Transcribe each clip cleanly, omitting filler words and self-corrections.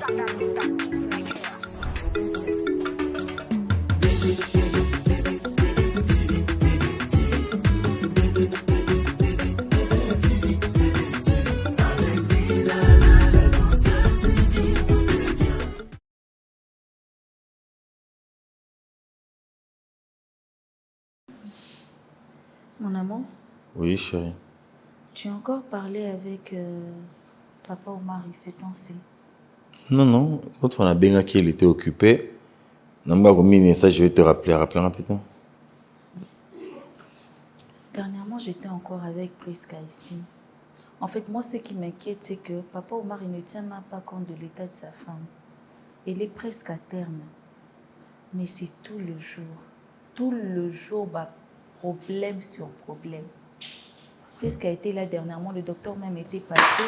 Mon amour? Oui, chérie. Tu as encore parlé avec Papa Omar ces temps-ci? Non. L'autre fois, on a bien qui il était occupé. Ça, je vais te rappeler. Rappelle-moi, putain. Dernièrement, j'étais encore avec Priska ici. En fait, moi, ce qui m'inquiète, c'est que Papa Omar il ne tient même pas compte de l'état de sa femme. Elle est presque à terme. Mais c'est tout le jour. Tout le jour, bah, problème sur problème. Priska a été là dernièrement. Le docteur même était passé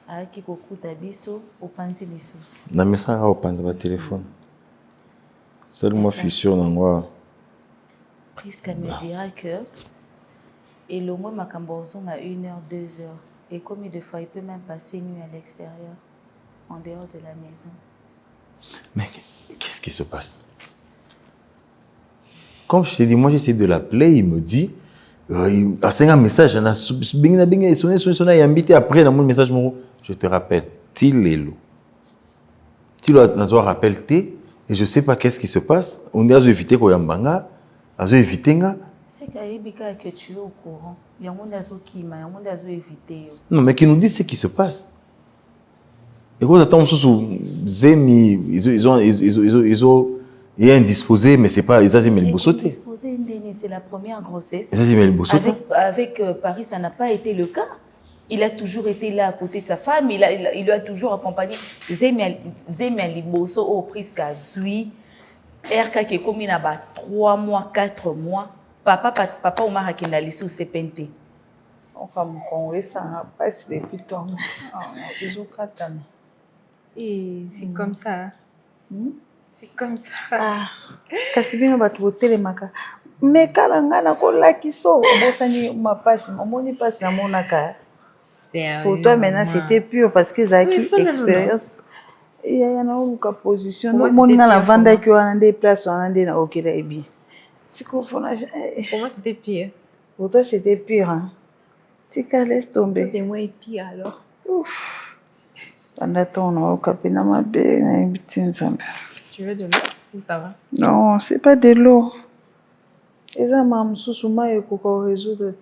à Kikoku Tabiso au Panzi Lissous. Na message au Panzi par téléphone. Seulement fissure dans moi. Priska me dira que et le moins Macambozon à 1h, 2h. Et combien de fois il peut même passer nuit à l'extérieur, en dehors de la maison. Mais qu'est-ce qui se passe? Comme je t'ai dit, moi j'essaie de l'appeler, il me dit, a un message, il a sonné, il a invité après dans mon message, je te rappelle, Tilelo. Tilelo rappelle T, et je ne sais pas qu'est-ce qui se passe. On a évité qu'on yambanga, on a évité nga. C'est que tu es au courant. Il y a un monde qui m'a évité. Non, mais qui nous dit ce qui se passe. Et quand on attend sous Zemi, ils ont indisposé, mais c'est pas, ils ont le bossoté. Indisposé, c'est la première grossesse. Ils ont le bossoté. Avec Paris, ça n'a pas été le cas. Il a toujours été là à côté de sa femme, il a toujours accompagné. Zemi Liboso au Priska Zui, RK qui est comme il a 3 mois, 4 mois. Papa Omar a kena lisu CPNT. On va me convaincre, ça n'a pas été depuis temps. Et c'est comme ça. C'est comme ça. Ah, kasi bien va te voter les maca. Mais kalanga na kola kiso, bosani ma passe, moni passe na monaka. Pour toi maintenant c'était pur parce que Zaki expérience. Il y a une position. Mon na la vendre qui on a des places, on a des na OK là et bien. Pour moi c'était pire. Pour toi c'était pire hein. Tu laisse tomber. C'était moins pire alors. Ouf. Pendant ton capina ma belle na bitin zamba. Tu veux de l'eau ou ça va? Non, c'est pas de l'eau. Et ça m'a moussuma et pour résoudre.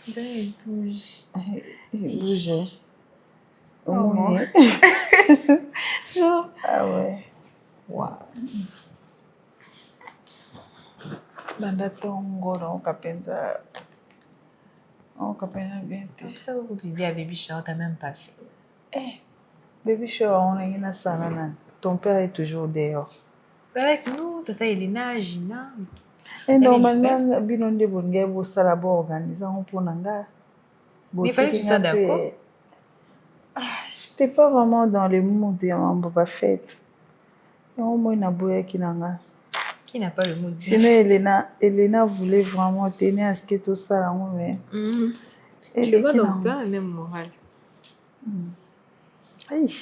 Il bouge. Il bouge. Oh. Genre. Ah ouais. Wow. Bandatongo, on capenza. On capenza bien. Ça vous dites à Baby Shower, t'as même pas fait. Eh, Baby Shower, on a une salana. Ton père est toujours dehors. Avec nous, tata Elena, Gina. Et normalement, Binonde Bonga, vous salabo organisé pour Nanga. Mais il fallait que tu sois d'accord. Je n'étais pas vraiment dans le mood de ma fête. Et au moins, qui n'a pas le mood. Sinon, Elena voulait vraiment tenir à ce que tout ça. Mais... Tu vois, donc tu as la même morale. Aïe.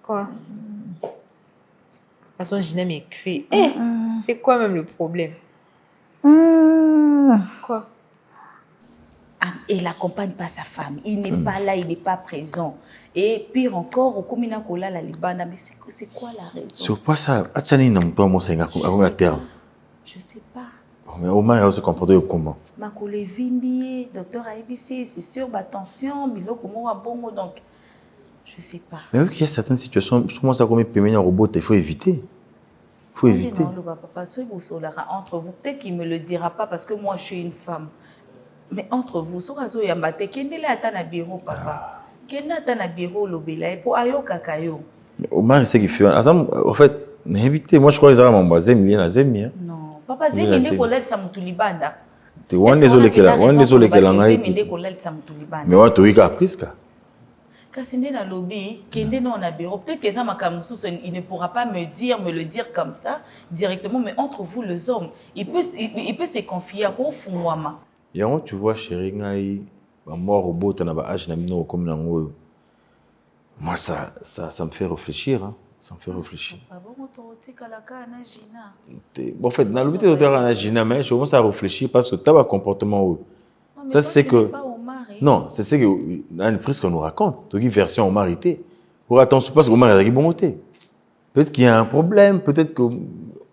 Quoi? De toute façon, Gina m'écrit. C'est quoi même le problème? Quoi? Il n'accompagne pas sa femme. Il n'est pas là, il n'est pas présent. Et pire encore, au Komina Kola la Libana, mais c'est quoi la raison? C'est pas ça. Achani n'a pas mon senga à terme. Je sais pas. Mais au moins, il se comporter comment? Ma collègue Vimbi, docteur ABC, c'est sûr, attention, bilo comment à bon donc. Je sais pas. Mais oui, il y a certaines situations, souvent ça comme un robot, il faut éviter. Il faut éviter. Non, le papa, entre vous, peut-être qu'il ne me le dira pas parce que moi je suis une femme. Mais entre vous, ce que yambate, kendele atana bureau papa. Kendele atana bureau lobela pour ayo kakayo. Omar c'est qu'il fait. En fait, éviter. Moi je crois que ça va m'embaser, non, papa Zemi n'est pas là, ça me tulibanda. Tu es désolé que là, on est désolé que là. Mais on te dit qu'à Priska. Kasi na lobby, kende na on a bureau. Peut-être que ça il ne pourra pas me le dire comme ça directement, mais entre vous les hommes, il peut se confier à quoi fumwama. Yango tu vois chérie ngai ba mort robot na ba âge na mino comme nango. Moi, ça me fait réfléchir. Hein. Ça me fait réfléchir. Bon, en fait, dans le but de Gina, mais je commence à réfléchir parce que tu as un comportement. Ça, c'est que. Non, c'est ce que dans presque on nous raconte. Donc, une version Omar était. Pour attention, parce que Omar est bon côté. Peut-être qu'il y a un problème, peut-être que.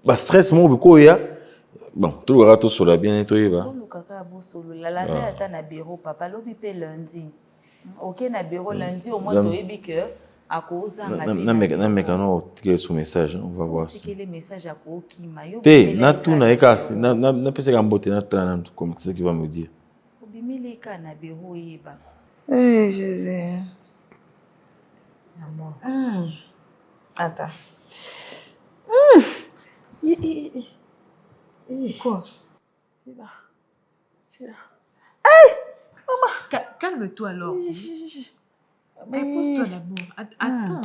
Bah, stress, mon beaucoup, il y a. Bon, tout le râteau sur la bien nettoyé. La lana est na bureau, papa, l'obi pe lundi. Ok, na bureau lundi, au moins, tu es que. À cause de son message, on va voir ça. Les messages à Koki, Té, na tout na ekas, na pese gambote na tana comme c'est ce qu'il va me dire. Obimileka na bureau yeba. Eh Jésus. Maman. Attends. C'est quoi? C'est là. Calme-toi alors. Repose-toi d'abord. Attends.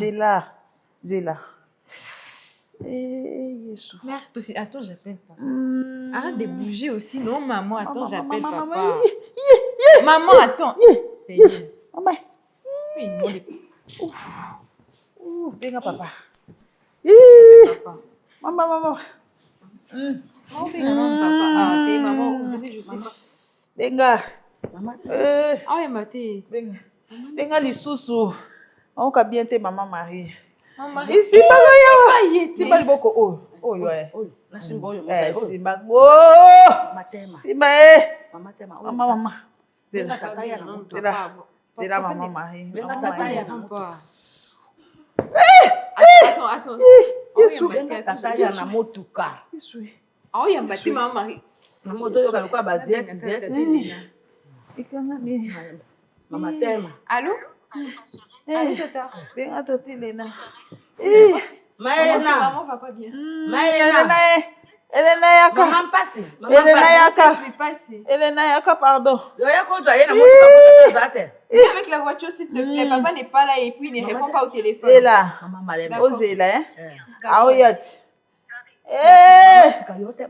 Zéla. Yesu. Merde, aussi. Attends, j'appelle papa. Arrête de bouger aussi. Non, maman, attends, j'appelle papa. Maman, attends. Seigneur. Maman. Venga, papa. Maman. Ah, t'es maman, vous dites, je sais pas. Venga. Maman. Ah, ouais, maté. Venga, lisusu. On ka bien te maman Marie. Maman. Ici, si pas beaucoup. Oh, ouais. La simbo, si maman. Maman. C'est la maman Marie. Attends. Yesu. Ah, il y a maté maman Marie. Maman Tema. Allô? Allô, tata. Venga, tati Lena. Maman va pas bien. Elena Yaka. Maman passe. Elena Yaka, pardon. Viens avec la voiture, s'il te plaît. Papa n'est pas là et puis il ne répond pas au téléphone. Zéla. D'accord. Oh, Zéla, hein? D'accord. Aoyat.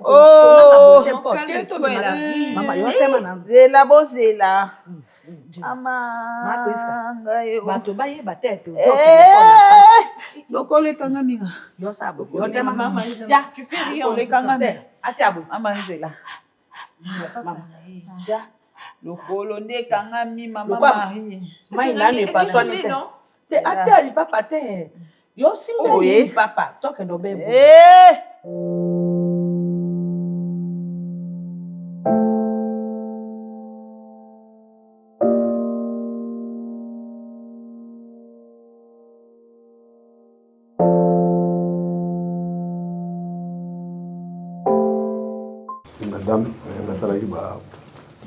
Oh, calme-toi, elle arrive. Zéla, bo Zéla. Lokole kanga minga. Maman, tu fais rien. Maman Zéla. Lokolo nde kanga mi maman Marie. Papa, toi que nous Madame,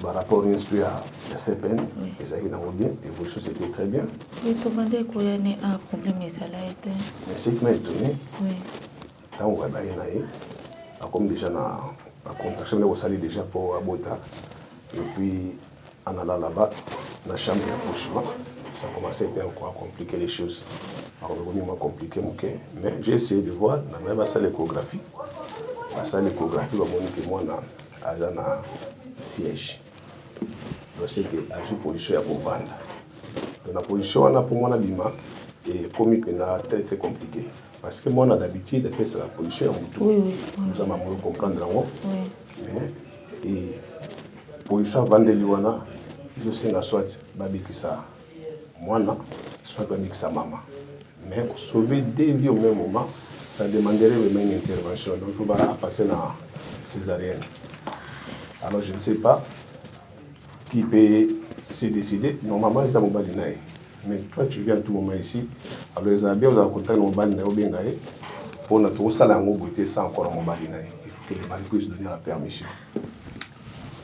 par rapport instruit à CPN, ils avaient dans le bien, l'évolution c'était très bien. Oui, tu m'as dit qu'il y a un problème, mais ça l'a été. Mais ce qui m'a étonné, oui. Quand on va comme déjà la contraction, on s'allait déjà pour Abota, et puis en allant là-bas, dans la chambre d'accouchement, ça commençait à encore compliquer les choses. Alors, on m'a compliqué, mais j'ai essayé de voir, dans la salle d'échographie, on m'a dit que moi, dans un siège. Donc, c'est que la position est pour vendre. Donc, la position, pour moi, et comme il est très très compliqué. Parce que moi, on a d'habitude, c'est la position en tout. Oui. Nous allons comprendre en haut. Oui. Mais, et position vendre l'Iwana, il faut que soit babikisa moi, soit babikisa maman. Mais pour sauver des vies au même moment, ça demanderait même une intervention. Donc, on va passer dans la césarienne. Alors, je ne sais pas qui peut se décider. Normalement, ils ont balinaï. Mais toi, tu viens à tout moment ici. Alors, ils ont bien contacté nos balinaï au Bengaï pour notre salle en beauté sans encore mon balinaï. Il faut que les balinaï puissent donner la permission.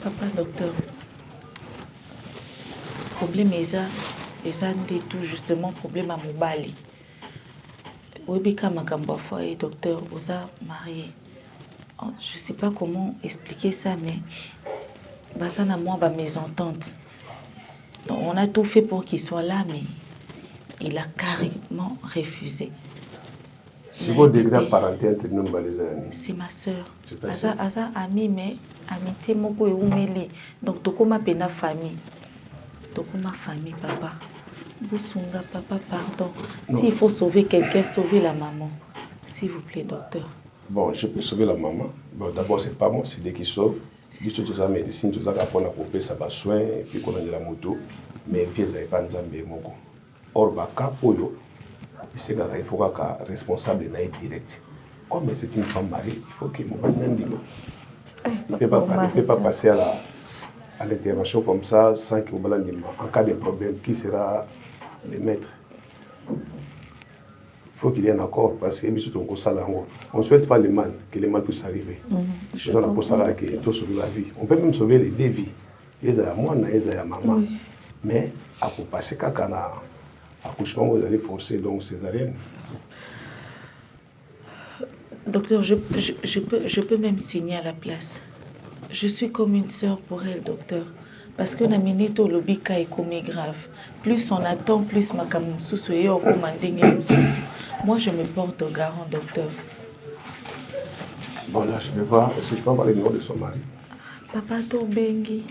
Papa, docteur, le problème est ça. Et ça, c'est tout justement problème à mon bali. Oui, quand ma et docteur, vous a marié. Je ne sais pas comment expliquer ça, mais ça n'a moi mes ententes. Donc, on a tout fait pour qu'il soit là, mais il a carrément refusé. C'est votre degré de parenté entre nous, les amis. C'est ma soeur. Asa ami, mais amitié moko et oumeli. Donc, toko ma pena famille. Toko ma famille, papa. Boussunga, papa, pardon. S'il faut sauver quelqu'un, sauvez la maman. S'il vous plaît, docteur. Bon, je peux sauver la maman. Bon, d'abord, c'est pas moi, c'est Dieu qui sauve. Biso toza médecine, toza kapona kopesa ba soins et puis qu'on a de la moto, mais vie za pas nzambe moko. Or ba ka oyo, c'est que il faut qu'un responsable na direct. Comme c'est une femme mariée, il faut que mon bandino. Il peut pas passer à l'intervention comme ça sans que mon bandino. En cas de problème, qui sera le maître? Il faut qu'il y ait un accord parce que on ne souhaite pas le mal, que le mal puisse arriver. On peut même sauver les deux vies. Ils ont moi, ils ont maman. Mais à pour passer quand on a accouchement, vous allez forcer donc césarienne. Docteur, je peux même signer à la place. Je suis comme une sœur pour elle, docteur. Parce que Naminito Lobika est comme grave. Plus on attend, plus ma kamoussou au moi, je me porte au garant, docteur. Bon, là, je vais voir. Est-ce que je peux avoir le nom de son mari? Papa Tobengi.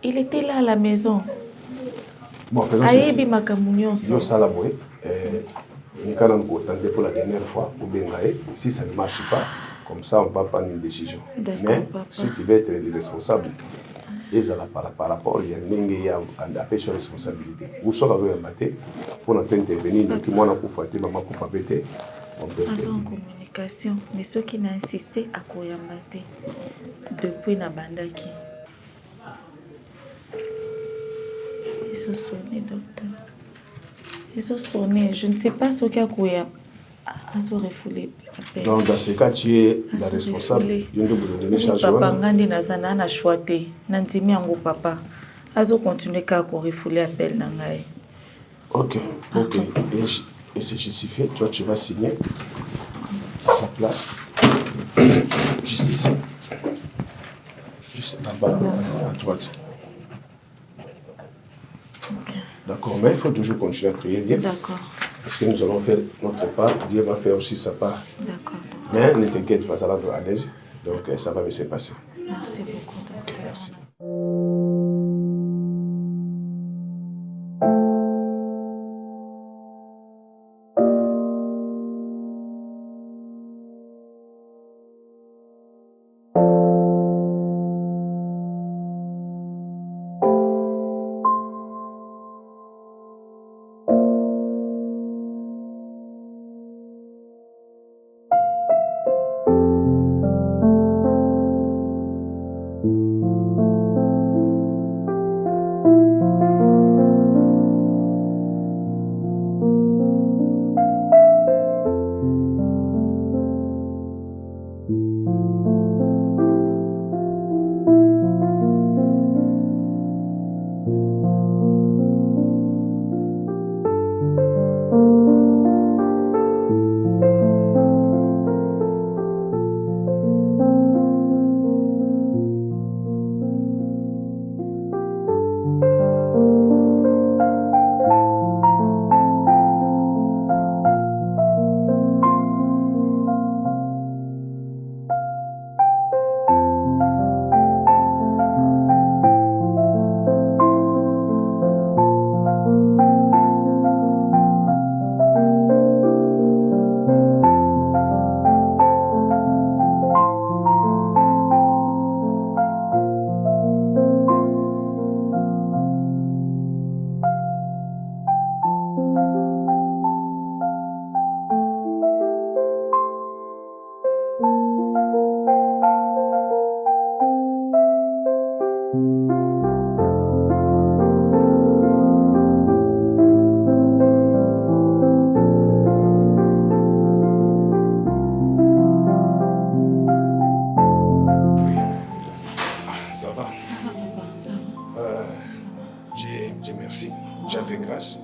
Il était là à la maison. Bon, faisons ceci. Yo Salaboé. Nous allons tenter pour la dernière fois au Bengaé. Si ça ne marche pas, comme ça, on va prendre une décision. Mais papa, si tu veux être responsable, par rapport, il y a un peu de responsabilité. Vous serez pour notre intervenir, donc moi, on peut maman pour fêter. On peut en communication, mais ceux qui n'ont insisté à Koyambate depuis Nabandaki. Ils ont sonné, docteur. Ils ont sonné. Je ne sais pas ce qu'il y a Koyambate. Donc, dans ce cas, tu es la responsable. Papa ngandi nazana na choité. Nandimi yango papa. Azo continuer qu'à refouler appel nangai. Ok. Et c'est justifié. Toi, tu vas signer à sa place. Juste ici. Juste là-bas, à droite. Okay. D'accord, mais il faut toujours continuer à prier Dieu. D'accord. Parce que nous allons faire notre part, Dieu va faire aussi sa part. D'accord. Mais ne t'inquiète pas, ça va être à l'aise. Donc ça va bien se passer. Merci beaucoup, docteur. Merci. Dieu merci. J'ai fait grâce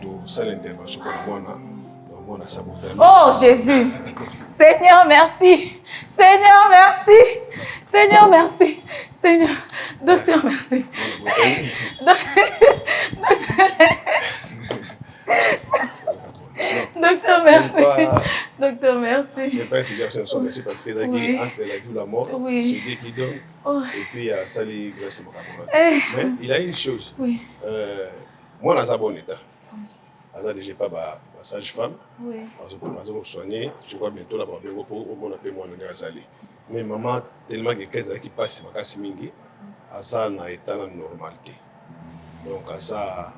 de cette intervention pour moi. Oh Jésus! Seigneur, merci! Seigneur, merci! Seigneur, merci! Seigneur, docteur, merci! Docteur, merci! Docteur, merci! C'est pas une situation de merci parce que entre la vie et la mort, c'est Dieu qui donne. Et puis il y a Sali grâce à mon camarade. Mais il y a une chose. Moi, dans un bon état. Aza déjà pas sage-femme. Oui. Parce que soigner, je crois bientôt là, on appelle moi le Azali. Mais maman, tellement que qu'est-ce qui passe, ma casse mingi, Aza n'a état la normalité. Donc Aza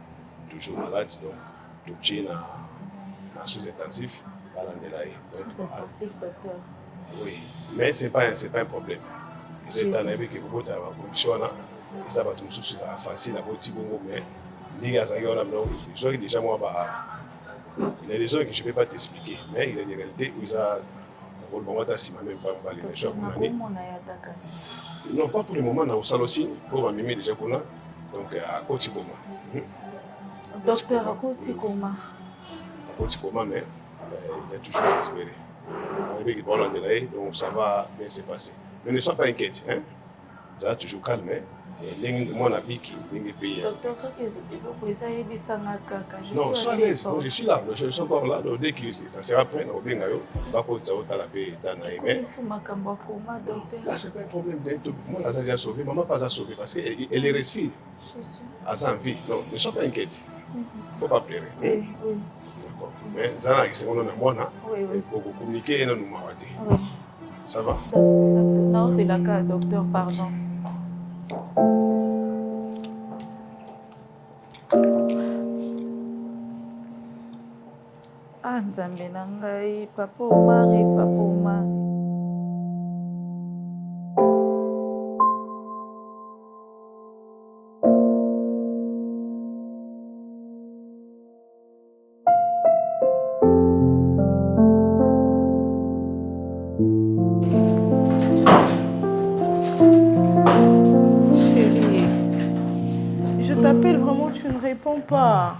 toujours malade, donc tout tient na sous-intensif, Sous-intensif, docteur. Oui, mais c'est pas un problème. C'est un ami qui vous a condition là, et ça va tout sous facile à votre bon mais il y a déjà moi il y a des gens que je ne peux pas t'expliquer, mais il y a des réalités où il a même pas les gens. Non, pas pour le moment, dans le salon aussi, pour m'amener déjà qu'on a, donc à Kotikoma. Docteur, à Kotikoma. À Kotikoma, mais il a toujours espéré. Donc ça va bien se passer. Mais ne sois pas inquiète, hein? Ça va toujours calme, hein? Docteur, ce que vous pouvez non, sois à l'aise. Je suis là, je suis encore là. Dès que ça sera prêt, on va la paix. Là, c'est pas un problème. Moi, là, j'ai sauvé. Maman pas à sauver parce qu'elle respire. À sa vie. Non, ne sois pas inquiète. Il ne faut pas pleurer. Oui. D'accord. Mais Zana, c'est mon amour. Pour communiquer, nous m'avons. Ça va? Non, c'est la cas, docteur, pardon. Ah, Nzambe na ngai, Papa Omar. Chérie, je t'appelle vraiment, tu ne réponds pas.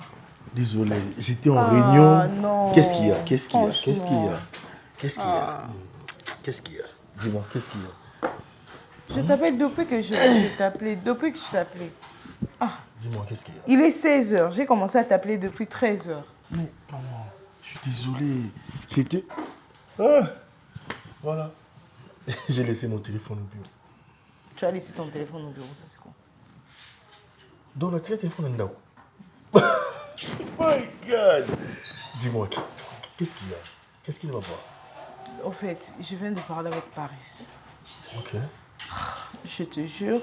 Désolé, j'étais en réunion. Non. Qu'est-ce qu'il y a? Qu'est-ce qu'il y a? Dis-moi, qu'est-ce qu'il y a? Je t'appelle depuis que je t'appelais. Ah. Dis-moi, qu'est-ce qu'il y a? Il est 16h. J'ai commencé à t'appeler depuis 13h. Mais maman, je suis désolé. J'étais... Ah, voilà. J'ai laissé mon téléphone au bureau. Tu as laissé ton téléphone au bureau, ça c'est quoi? Donc, on a tiré le téléphone en dehors. My God! Dis-moi, qu'est-ce qu'il y a? Qu'est-ce qu'il va voir? Au fait, je viens de parler avec Paris. Ok. Je te jure,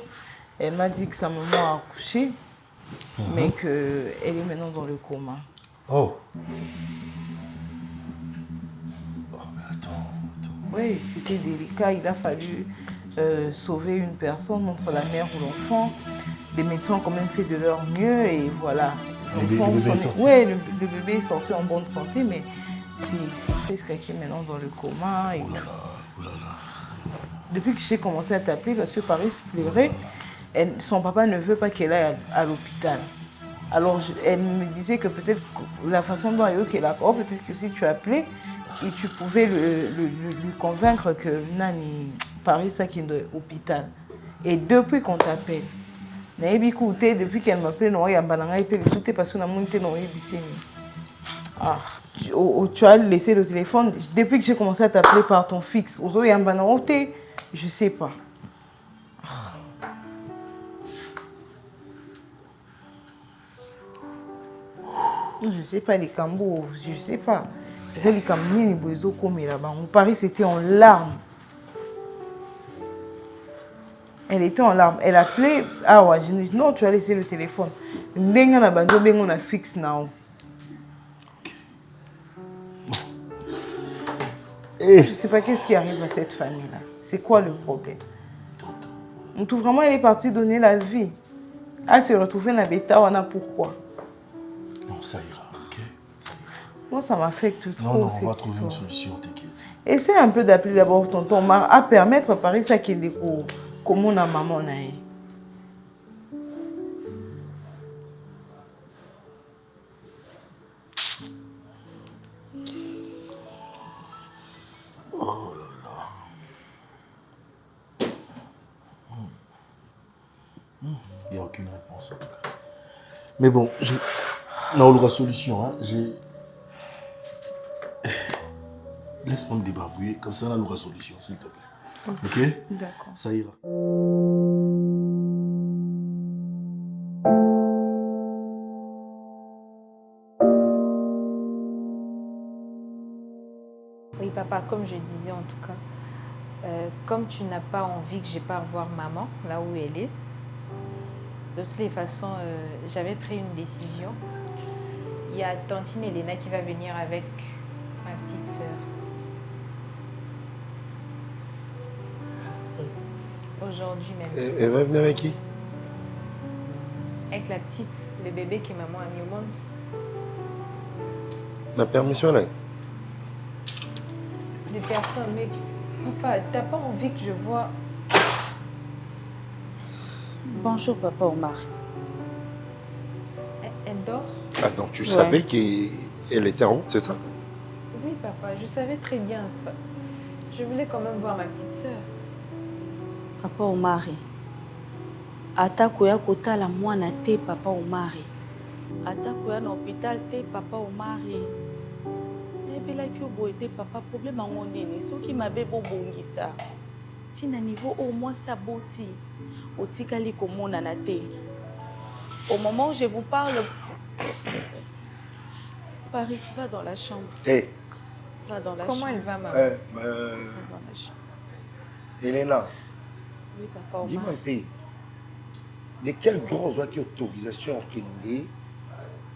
elle m'a dit que sa maman a accouché, mais qu'elle est maintenant dans le coma. Oh! Oh, mais attends. Oui, c'était délicat. Il a fallu sauver une personne entre la mère ou l'enfant. Les médecins ont quand même fait de leur mieux et voilà. Le bébé est sorti. Oui, le bébé est sorti en bonne santé, mais c'est presque qui est maintenant dans le coma. Et depuis que j'ai commencé à t'appeler, parce que Paris pleurait, son papa ne veut pas qu'elle aille à l'hôpital. Alors elle me disait que peut-être la façon dont elle veut qu'elle accorde, peut-être que si tu appelais, et tu pouvais lui convaincre que Nani Paris ça qui est à l'hôpital. Et depuis qu'on t'appelle, depuis qu'elle m'appelle, non, il y a un banana et puis parce qu'on a monté dans les tu as laissé le téléphone. Depuis que j'ai commencé à t'appeler par ton fixe, il y a un banana, je sais pas. Je sais pas les cambos, je sais pas. C'est les cambos ni bozo comme là-bas. Mon Paris c'était en larmes. Elle était en larmes. Elle appelait. Ah ouais, je dis non, tu as laissé le téléphone. Ndenga na bando bengo na fixe now. Je sais pas qu'est-ce qui arrive à cette famille-là. C'est quoi le problème? On trouve vraiment elle est partie donner la vie. Elle s'est retrouvée dans bêta, on a pourquoi? Non, ça ira, ok? Ça ira. Moi, ça m'affecte trop. Non, on va trouver une solution, t'inquiète. Essaye un peu d'appeler d'abord tonton Omar à permettre à Paris ça qu'il découvre. Comment on a maman naïe. Oh là là. Il n'y a aucune réponse en tout cas. Mais bon, on aura solution. Hein. Laisse-moi me débarbouiller, comme ça on aura solution, s'il te plaît. Ok? D'accord. Ça ira. papa, comme je disais en tout cas, comme tu n'as pas envie que je parte voir maman, là où elle est, de toutes les façons, j'avais pris une décision. Il y a tantine Elena qui va venir avec ma petite sœur. Aujourd'hui même. Elle va venir avec qui? Avec la petite, le bébé que maman a mis au monde. Ma permission là? Des personnes, mais papa, t'as pas envie que je vois... Bonjour, papa Omar. Elle dort? Attends, tu savais qu'elle était en route, c'est ça? Oui, papa, je savais très bien. Je voulais quand même voir ma petite sœur. Papa Omar. Atako ya kotala mwana te, papa Omar. Atako ya na hôpital te, papa Omar. Ebelaki obo ete papa, problème ango nini soki mabe bobongisa. Tina niveau au moins ça boti. Otikali komonana te. Au moment où je vous parle, Paris va dans la chambre. Hey. Va dans la chambre. Elle va, maman? Va dans la chambre. Elena. Oui, papa Omar. Dis-moi un peu. De quelle grosse autorisation qu'il est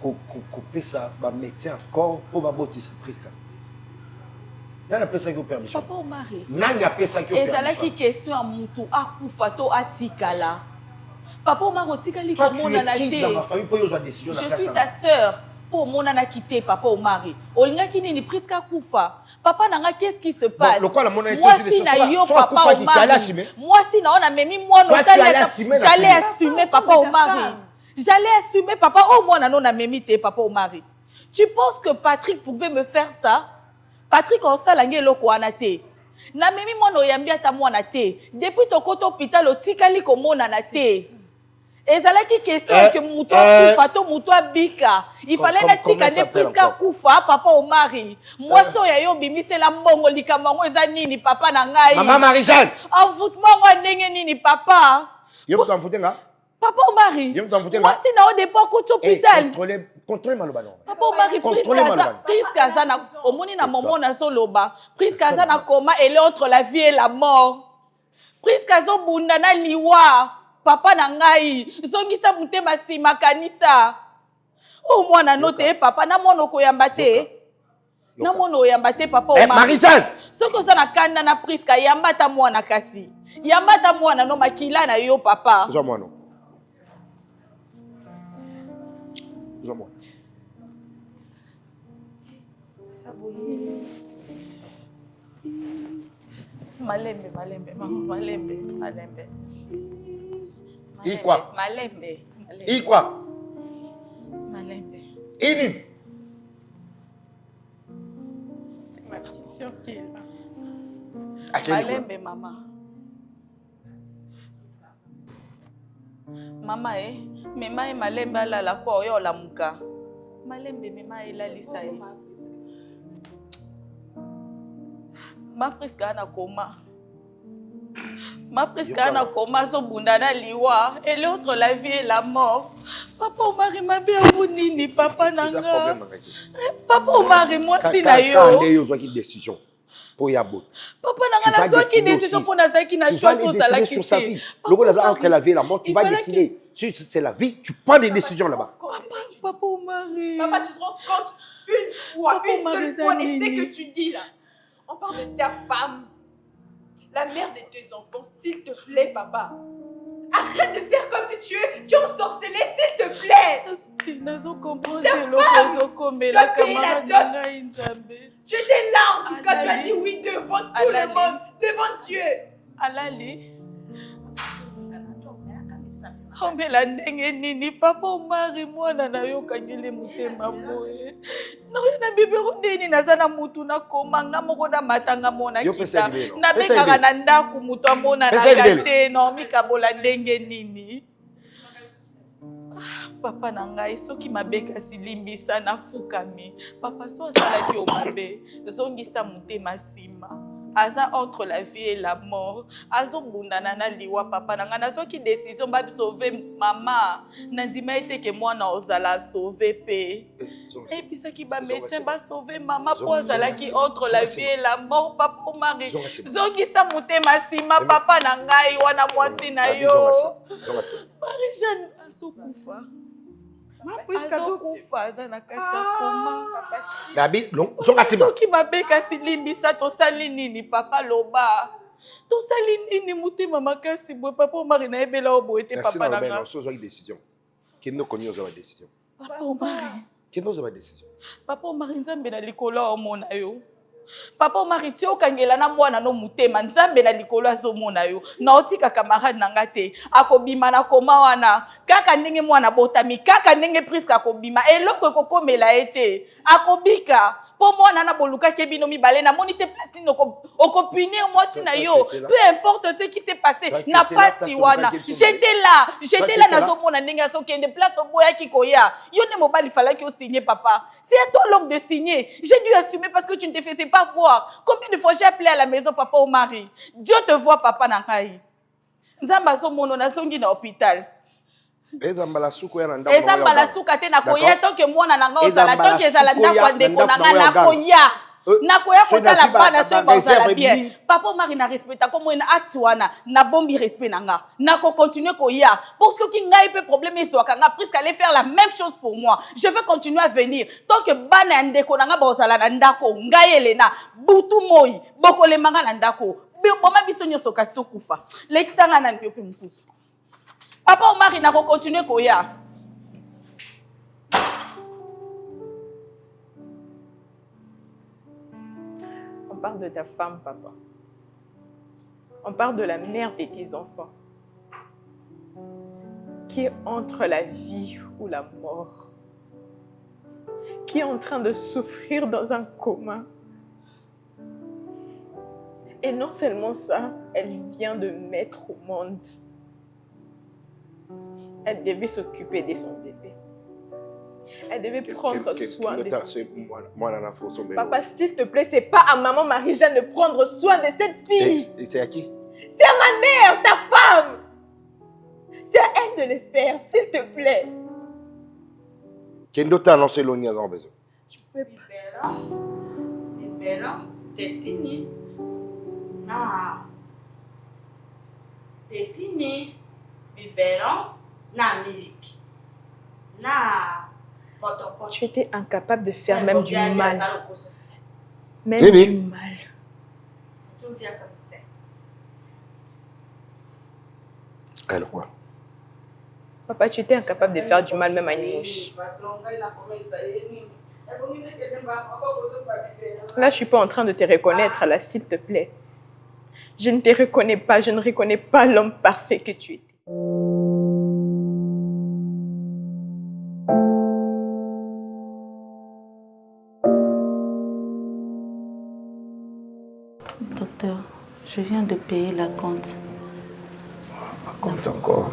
qu'on peut ça médecin encore pour ma beauté surprise? N'a pas ça que permission. Papa Omar. N'a pas ça que permission. Et ça là qui question à Moutou akufato atikala. Papa Omar otikali comme mon anate. Dans ma famille pour une décision. Je suis sa sœur. Pour mon ana quitté papa Omar. Olinga kini ni presque kufa. Papa nanga qu'est-ce qui se passe? Moi si na yo papa Omar. Moi si na on a même moi j'allais assumer papa Omar. J'allais assumer papa au moins na non na même papa Omar. Tu penses que Patrick pouvait me faire ça? Patrick on salange loko anate. Na memi moi no yambi ata mwana te. Depuis ton côté hôpital otikali ko mona na te. Et ça là qui question que Moutou Koufa, Moutou Bika. Il fallait la tika ne presque Koufa, papa au mari. Moi, so ya yo bimi c'est la mbongo likambango eza nini papa na ngai. Maman Marie-Jeanne. Envoûtement moi ndenge nini papa. Yo vous envoûter nga? Papa au mari. Yo vous envoûter nga? Moi si na au départ ko hôpital. Contrôlez maloba non. Papa au mari prise kazana omoni na momo na soloba. Prise kazana coma elle est entre la vie et la mort. Prise kazo bunda na liwa. Papa na ngai zongisa mutema sima kanisa o mwana note papa na mono koyamba te na mono oyamba te papa o Marie-Jeanne soko za na kanda na priska yamba ta mwana kasi yamba ta mwana no makila na yo papa zo mwana malembe I quoi? Malembe. I quoi? Malembe. Ini. C'est ma petite sœur qui est là. Malembe, maman. Maman, mema malembe ala la kwa yo la muka. Malembe mema ila lisa Ma presque ana coma. Ma presque ana coma so bundana liwa. Elle est entre la vie et la mort. Papa Omar m'a bien nini papa nanga. Papa Omar moi si na yo. Qui décision pour yabo. Papa nanga la so qui décision pour na qui na choix tout ça là sur sa vie. Le gars là entre la vie et la mort, tu vas décider. C'est la vie, tu prends des décisions là-bas. Papa Omar. Papa, tu te rends compte une fois, une seule fois, et c'est que tu dis là. On parle de ta femme, la mère de tes enfants, s'il te plaît, papa. Arrête de faire comme si tu ensorcelais, s'il te plaît. Tu as payé la dot. Tu étais là, en tout cas, tu as dit oui devant tout le monde, devant Dieu. Alali. Omela ndenge nini papa Omari mwana na yo kangele mutema boye. Na yo na bibero ndeni nazana mutu na komanga moko na matanga mona kita. Na bekaka na ndaku mutu amona na kate na mikabola ndenge nini. Papa na ngai soki mabeka silimbisa na fukami. Papa so asala ki o mabe zongisa mutema sima. Aza entre la vie et la mort. Azo bundana na liwa papa nanga nazo ki décision ba sauver maman. Nandima ete que moi na ozala sauver pe. Et puis ça qui ba médecin ba sauver maman pour ozala qui entre la vie et la mort papa mari. Zongi sa mutema sima papa nanga i wana mwasi na yo. Marie-Jeanne azo kufa. Azo kufa za na kati ya koma. Gabi, non, zongatima. Soki babeka silimbisa tosali nini papa loba. Tosali nini mutema makasi boye papa Omari na ebela obo ete papa na nga. Merci na décision. Kino konyo za décision. Papa Omari. Kino za décision. Papa Omari nzambe na likolo omona yo. Papa Omari ti okangela na mwana no mutema nzambe na likolo azomona yo. Na otika camarade nanga te. Akobima na koma wana. Kaka ndenge mwana botami, kaka ndenge Priska akobima. Eloko ekokomela ete. Akobika. Po mwana na boluka kebino mibale na monite place ni okopinir mwasi na yo. Peu importe ce qui s'est passé, na pasi wana. J'étais là nazomona ndenge azokende place oboya kikoya. Yo ne mobali fallait que signer papa. C'est à toi l'homme de signer. J'ai dû assumer parce que tu ne te faisais pas voir. Combien de fois j'ai appelé à la maison papa ou mari. Dieu te voit papa na ngai. Nzamba so mono na songi na hôpital. Ezambala suko ya ndako. Ezambala suka te na koya to ke mwana na nga ozala to ke ezala ndako ndeko na nga na koya. Na koya kotala bana so bazala bien. Papa Omari na respecta comme une acte wana na bombi respect na nga. Na ko continuer koya. Pour ceux qui ngai pe problème eso kanga presque aller faire la même chose pour moi. Je veux continuer à venir. Tant que bana ndeko na nga bazala na ndako ngai elena butu moi bokole manga na ndako. Boma biso nyoso kasto kufa. Lekisanga na ndiope mususu. Papa Omari n'a pas continué koya. On parle de ta femme, papa. On parle de la mère de tes enfants. Qui est entre la vie ou la mort. Qui est en train de souffrir dans un coma. Et non seulement ça, elle vient de mettre au monde. Elle devait s'occuper de son bébé. Elle devait prendre soin de son bébé. Papa, s'il te plaît, c'est pas à maman Marie-Jeanne de prendre soin de cette fille. Et c'est à qui? C'est à ma mère, ta femme. C'est à elle de le faire, s'il te plaît. Kendo t'a annoncé l'ONU à besoin. Je pouvais pas. Libera, tetini. Na. Tetini. Biberon, na milk. Na potopoto. Tu étais incapable de faire même du mal. Même du mal. Tout vient comme ça. Alors quoi? Papa, tu étais incapable de faire du mal même à une mouche. Là, je suis pas en train de te reconnaître, là, s'il te plaît. Je ne te reconnais pas, je ne reconnais pas l'homme parfait que tu étais. Docteur, je viens de payer la compte. La compte encore?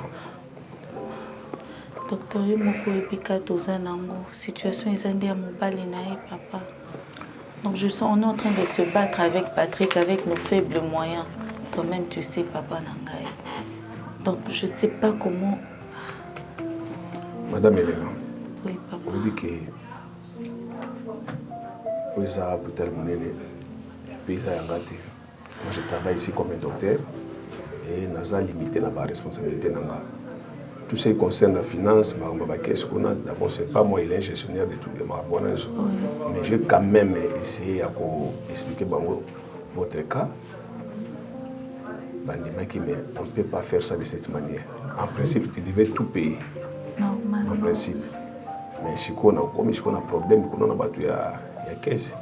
Docteur, je situation est à papa. Donc on est en train de se battre avec Patrick, avec nos faibles moyens. Toi-même, tu sais, papa Nangaï. Donc je ne sais pas comment. Madame Elena. Oui, papa. On dit que vous avez hôpital Mounene et puis ça a gâté. Moi, je travaille ici comme un docteur et n'a limité la responsabilité. Tout ce qui concerne la finance, d'abord, ce n'est pas moi, il est gestionnaire de tout le monde. Mais j'ai quand même essayé d'expliquer votre cas. Mais on ne peut pas faire ça de cette manière. En principe, tu devais tout payer. Normal. En principe. Mais si on a un problème, on a battu à la caisse.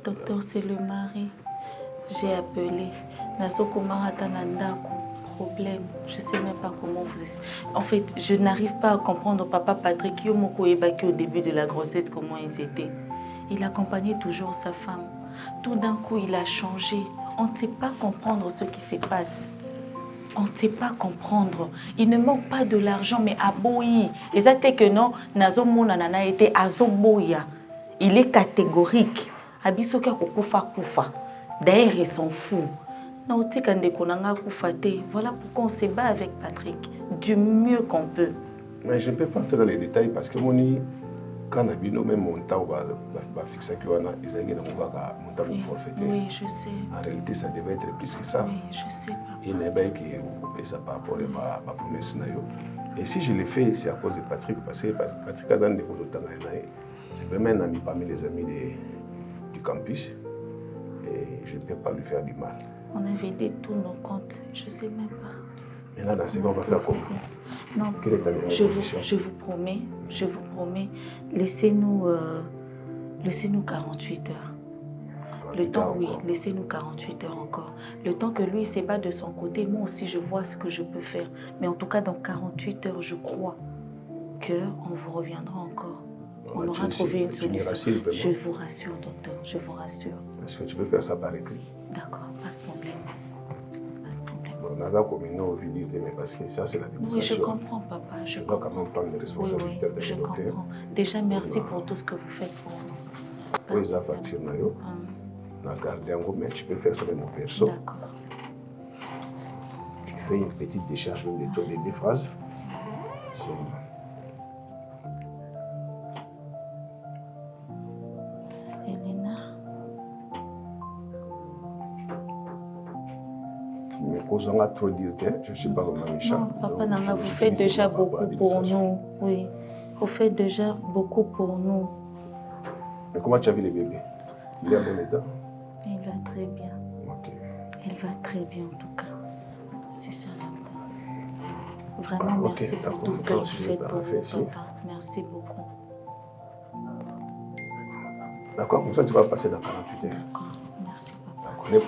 Docteur, c'est le mari. J'ai appelé. Problème. Je ne sais même pas comment vous expliquer. En fait, je n'arrive pas à comprendre papa Patrick Yomoko évacué au début de la grossesse, comment ils étaient. Il accompagnait toujours sa femme. Tout d'un coup, il a changé. On ne sait pas comprendre ce qui se passe. On ne sait pas comprendre. Il ne manque pas de l'argent, mais à Boyi. Et ça, c'est que non, Nazo Monanana était à Zoboya. Il est catégorique. Abisoka kukufa kufa. D'ailleurs, ils s'en fout. Voilà pourquoi on se bat avec Patrick du mieux qu'on peut. Mais je ne peux pas entrer dans les détails parce que quand on a même montant, on va fixer que on a montant forfaitaire. Oui, je sais. En réalité, ça devait être plus que ça. Oui, je sais. Il n'est pas que ça par rapport à ma promesse. Et si je l'ai fait, c'est à cause de Patrick, parce que Patrick a des c'est vraiment un ami parmi les amis du campus. Et je ne peux pas lui faire du mal. On a vidé tous nos comptes, je ne sais même pas. Maintenant, dans ce cas, on va faire comment? Non, je vous promets, laissez-nous 48 heures. Le temps, oui, laissez-nous 48 heures encore. Le temps que lui se bat de son côté, moi aussi je vois ce que je peux faire. Mais en tout cas, dans 48 heures, je crois qu'on vous reviendra encore. On aura trouvé une solution. Je vous rassure, docteur, je vous rassure. Est-ce que tu peux faire ça par écrit? D'accord, pas de problème. On a comme une vidéo, mais parce que ça, c'est la démonstration. Oui, je comprends, papa. Je dois quand même prendre les responsabilités de je comprends. Déjà, merci pour tout ce que vous faites pour nous. Oui, ça facture, on a gardé un gros, mais tu peux faire ça même au perso. D'accord. Tu fais une petite décharge même de des phrases. C'est on a trop dit, je ne suis pas vraiment méchant. Non, papa Nanga, vous faites déjà beaucoup pour nous. Oui, vous faites déjà beaucoup pour nous. Mais comment tu as vu les bébés? Il est en bon état? Il va très bien. Ok. Il va très bien en tout cas. C'est ça l'important. Vraiment, merci pour tout ce que vous faites pour nous, papa. Merci beaucoup. D'accord, comme ça tu vas passer dans 48 heures. D'accord, merci papa.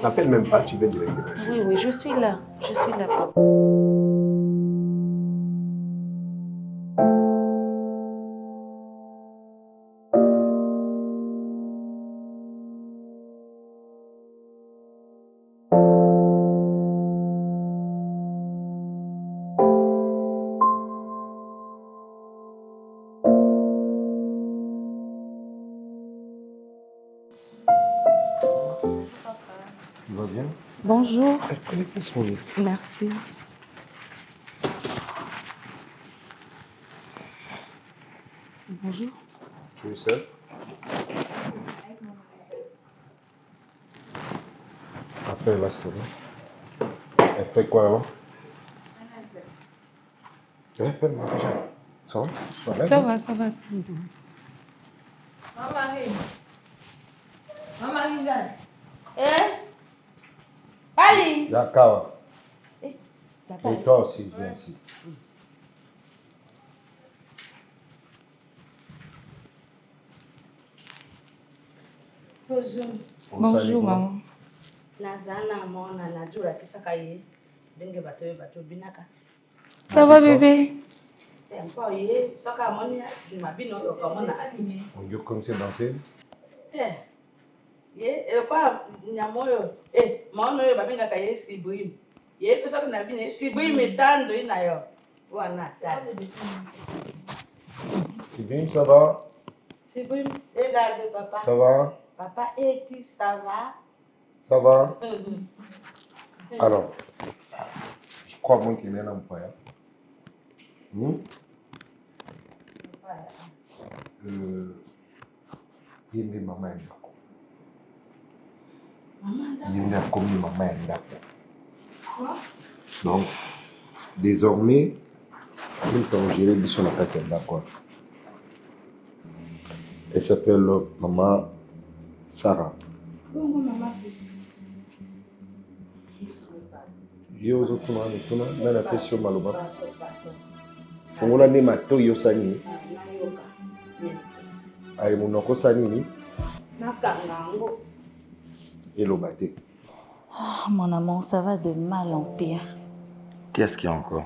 N'appelle même pas, tu veux directement. Oui, oui, je suis là, papa. Bonjour. Merci. Bonjour. Tu es seul? Après, elle va se tourner. Elle fait quoi là-bas? Appelle-moi déjà. Ça va? Ça va, ça va. Maman Marie-Jeanne. Ali. D'accord. Et toi aussi, viens ici. Bonjour, maman. Ça va, bébé? On dit comme c'est dansé. C'est bien, ça va? C'est bon, regarde papa. Ça va? Papa, et tu, ça va? Ça va? Alors, je crois moi qu'il est un employeur. Il est maman. Il a commis maman. Quoi? Donc, désormais, nous avons géré le son d'accord. Elle s'appelle maman Sarah. Comment maman Yo zo tuna na na pression maloba. Fongola ne mato yo sani. Ay munoko sani ni. Nakangango. Elobate. Oh, mon amour, ça va de mal en pire. Qu'est-ce qu'il y a encore?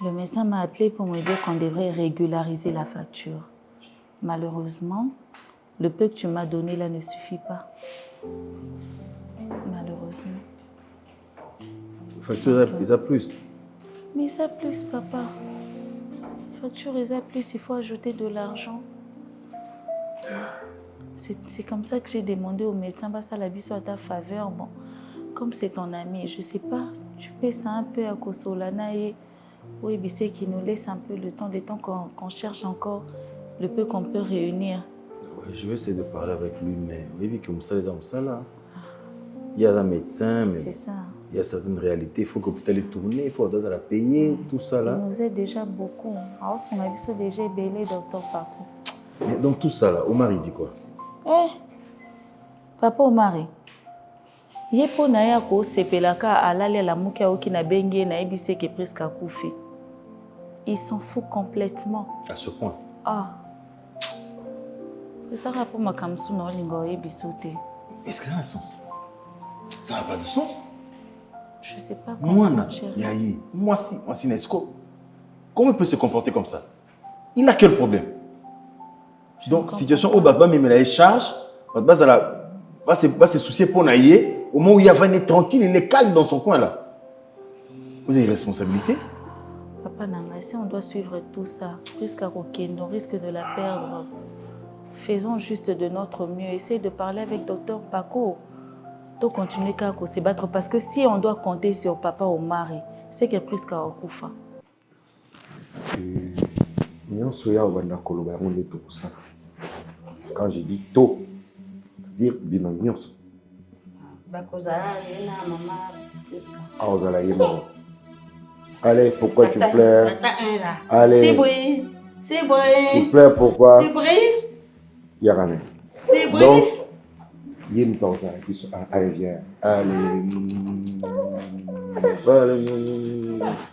Le médecin m'a appelé pour me dire qu'on devrait régulariser la facture. Malheureusement, le peu que tu m'as donné là ne suffit pas. Malheureusement. Facture, ils a plus. Mais ça plus, papa. Facture, ils a plus, il faut ajouter de l'argent. C'est comme ça que j'ai demandé au médecin, bah, ça la vie soit à ta faveur. Bon, comme c'est ton ami, je sais pas, tu peux ça un peu à Kosolana et oui, c'est qui nous laisse un peu le temps qu'on cherche encore le peu qu'on peut réunir. Ouais, je vais essayer de parler avec lui, mais oui, comme ça, les hommes, ça là. Il y a un médecin, mais c'est ça. Il y a certaines réalités, il faut que l'hôpital est tourné, il faut la payer, tout ça là. Il nous aide déjà beaucoup. Alors, on a vu déjà belé docteur partout. Mais donc tout ça là, Omar il dit quoi? Papa Omar, il est pour naïa ko sepelaka alale la mukia oki na bengue na ebise que presque à koufi. Il s'en fout complètement. À ce point. Ah. C'est ça rapport ma kamsu na olingo ebisote. Est-ce que ça a un sens? Ça n'a pas de sens. Je sais pas comment. Moi si Nesco. Comment il peut se comporter comme ça? Il a quel problème? Donc situation où Batba me la charge, Batba va se soucier pour naïe. Au moment où il est tranquille, il est calme dans son coin là. Vous avez une responsabilité? Papa Nanga, si on doit suivre tout ça, jusqu'à Rokendo, on risque de la perdre. Faisons juste de notre mieux. Essayez de parler avec Dr Paco. De continuer à se battre parce que si on doit compter sur Papa Omar, c'est qu'il presque à Okufa. Quand je dis tôt, c'est-à-dire bien. Allez, pourquoi tu pleures? Allez. C'est vrai. Tu pleures pourquoi? C'est vrai. Yarane. C'est vrai. Donc, allez, viens.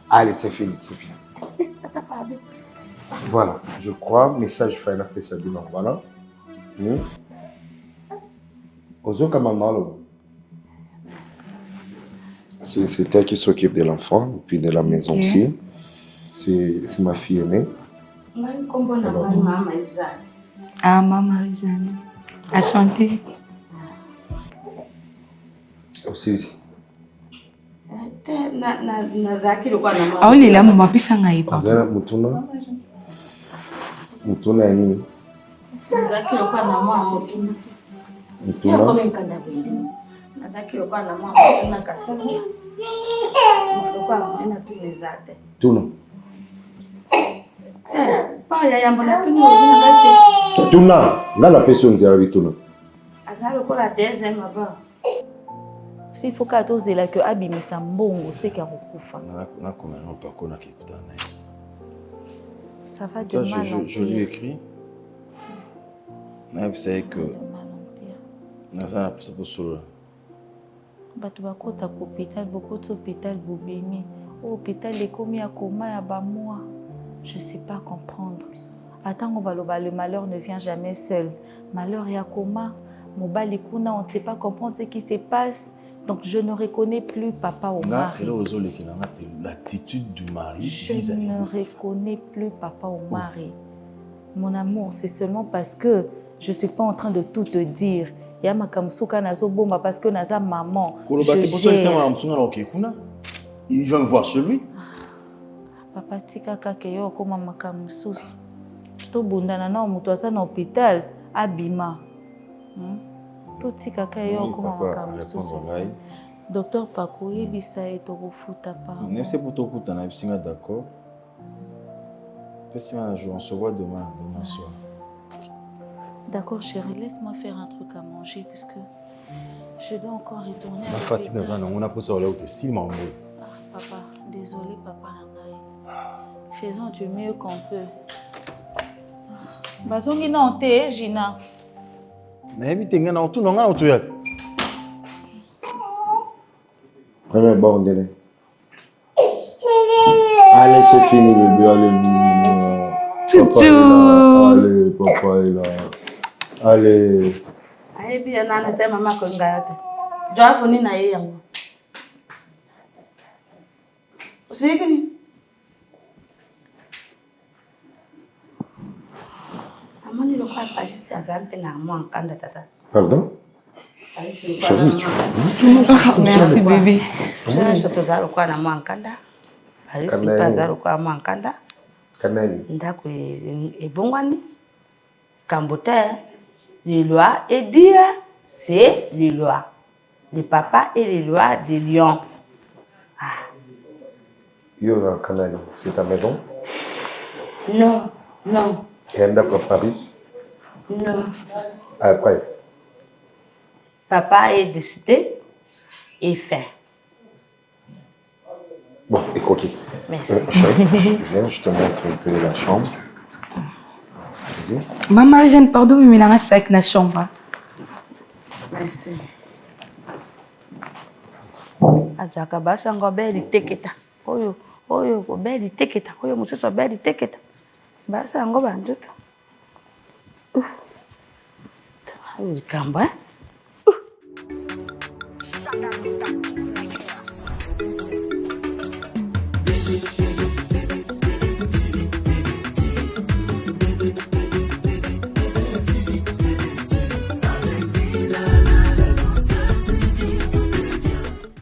Allez, c'est fini. Voilà, je crois, message final fait ça demain. Voilà. C'est elle qui s'occupe de l'enfant et puis de la maison aussi. C'est ma fille aînée. Ah, maman Rizani. Enchantée. Aussi. Ah, il est là, maman, puis ça n'a pas. Mutuna nini? Tuna, ngala pesa nzira bituna. S'il faut qu'à tous là que abimisa mbongo c'est qu'il recouffa. Na comment on peut connaître ça va de mal en pire. Je lui écris. Vous savez que ça n'a pas solo. Bato bakota ko hôpital beaucoup d'hôpital bobeni. Hôpital les commis à coma ya ba mois. Je sais pas comprendre. Attends le malheur ne vient jamais seul. Malheur ya coma, mobali kuna on ne sait pas comprendre ce qui se passe. Donc je ne reconnais plus Papa Omar. C'est l'attitude du mari. Je ne reconnais plus Papa Omar. Mon amour, c'est seulement parce que je ne suis pas en train de tout te dire. Il y a ma kamsuka nazo bomba parce que naza maman. Il va me voir chez lui. Papa tika kakeyo koma makamsus. To bundana na mutu asa na hôpital abima. Tout tika kakeyo koma makamsus. Docteur Paco yebisa et tokofuta pa. C'est pour tokuta na bisinga d'accord. On se voit demain soir. D'accord chérie, laisse-moi faire un truc à manger puisque je dois encore retourner. Ma fatigue on a posé là où tu si maman. Papa, désolé papa Nangai. Faisons du mieux qu'on peut. Bazongi na onte Gina. Na ebite ngana otu nonga otu yat. Allez, bon délai. Allez, c'est fini bébé, allez. Allez, papa est là. Allez. Allez, bien, nana, t'es maman qu'on gâte. Je vais venir naïe. C'est que amani le croit pas juste à ça un peu na moi en kanda tata. Pardon? Merci bébé. Je te zaro kwa na moi en kanda. Alisi pas zaro kwa moi en kanda. Kanani. Ndako ebongwani. Kambote. les lois et dire c'est les lois. Les papas et les lois des lions. Yo, Canada, c'est ta maison? Non, non. Et elle est à Paris? Non. Après? Papa est décidé et fait. Bon, écoute. Merci. Viens, je te montre un peu la chambre. Vas-y. Maman, Jeanne, pardon, mais il a un sac dans la chambre. Merci. Ajaka basa ngobeli teketa. Oyo ngobeli teketa. Oyo mususu ngobeli teketa. Basa ngoba nduka. Oyo kamba. Baby,